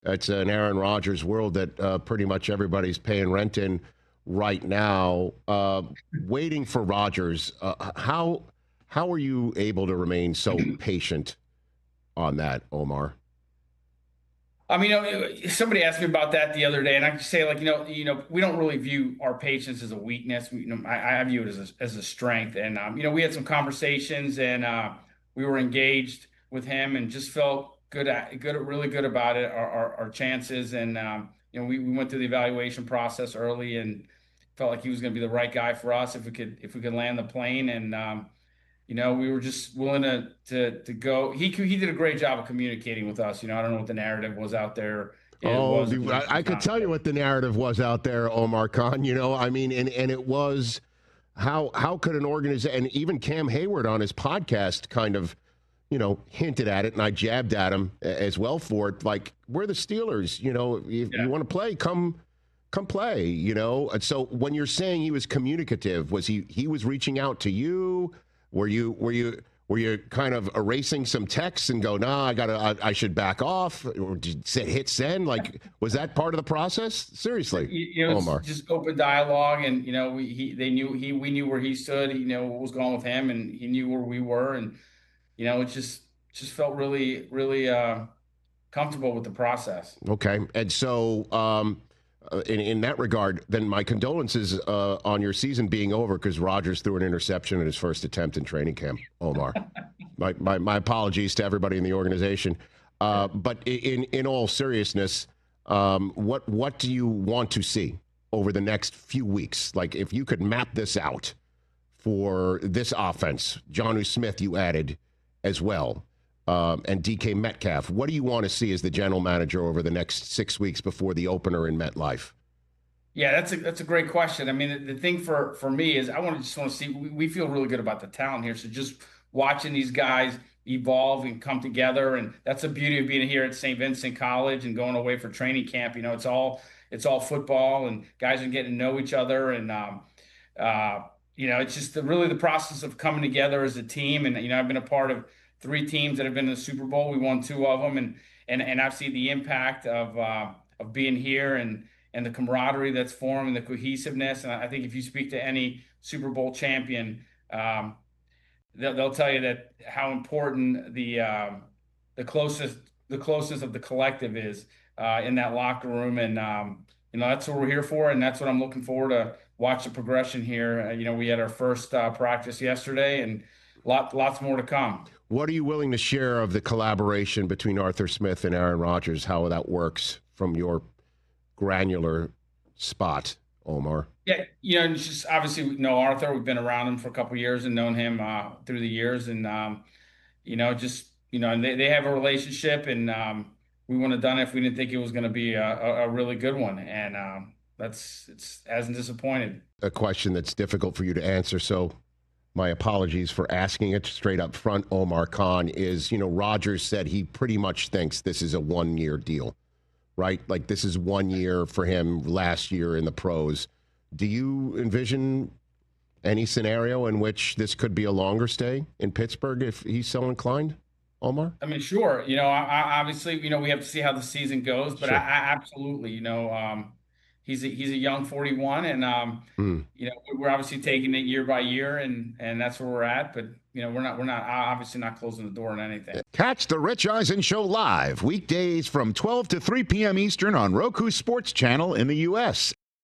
It's an Aaron Rodgers world that pretty much everybody's paying rent in right now. Waiting for Rodgers, how are you able to remain so patient on that, Omar? I mean, somebody asked me about that the other day, and I can say, like, we don't really view our patience as a weakness. I view it as a strength. And we had some conversations, and we were engaged with him, and just felt really good about it, our chances. And we went through the evaluation process early, and felt like he was going to be the right guy for us if we could land the plane. And we were just willing to go. He did a great job of communicating with us. I don't know what the narrative was out there. It Oh, was I could tell you what the narrative was out there, Omar Khan. I mean, and it was how could an organization, and even Cam Hayward on his podcast kind of, hinted at it, and I jabbed at him as well for it. Like, we're the Steelers. If you want to play, come play. And so when you're saying he was communicative, was he was reaching out to you? Were you kind of erasing some texts and go, nah, I should back off, or did you say hit send? Like, was that part of the process? Seriously, Omar. Just open dialogue, and we knew where he stood. What was going on with him, and he knew where we were, and it just felt really, really comfortable with the process. Okay, and so in that regard, then my condolences on your season being over, because Rodgers threw an interception in his first attempt in training camp, Omar. my apologies to everybody in the organization. But in all seriousness, what do you want to see over the next few weeks? Like, if you could map this out for this offense, Jonnu Smith you added as well, and DK Metcalf. What do you want to see as the general manager over the next 6 weeks before the opener in MetLife? Yeah, that's a great question. I mean, the thing for me is I just want to see. We feel really good about the talent here, so just watching these guys evolve and come together, and that's the beauty of being here at St. Vincent College and going away for training camp. It's all football, and guys are getting to know each other, and it's just really the process of coming together as a team. And I've been a part of three teams that have been in the Super Bowl. We won two of them, and I've seen the impact of being here, and the camaraderie that's formed, and the cohesiveness. And I think if you speak to any Super Bowl champion, they'll tell you that how important the closest of the collective is in that locker room. And that's what we're here for, and that's what I'm looking forward to watch the progression here. We had our first practice yesterday, and lots more to come. What are you willing to share of the collaboration between Arthur Smith and Aaron Rodgers? How that works from your granular spot, Omar? Yeah, it's just obviously we know Arthur. We've been around him for a couple of years and known him through the years, and and they have a relationship, and we wouldn't have done it if we didn't think it was going to be a really good one, and it hasn't disappointed. A question that's difficult for you to answer, so my apologies for asking it straight up front, Omar Khan, is, Rodgers said he pretty much thinks this is a one-year deal, right? Like, this is 1 year for him last year in the pros. Do you envision any scenario in which this could be a longer stay in Pittsburgh if he's so inclined, Omar? I mean, sure. Obviously, we have to see how the season goes, but Sure. I absolutely, he's a young 41, and we're obviously taking it year by year, and that's where we're at. But we're not obviously not closing the door on anything. Catch the Rich Eisen Show live weekdays from 12 to 3 p.m. Eastern on Roku Sports Channel in the U.S.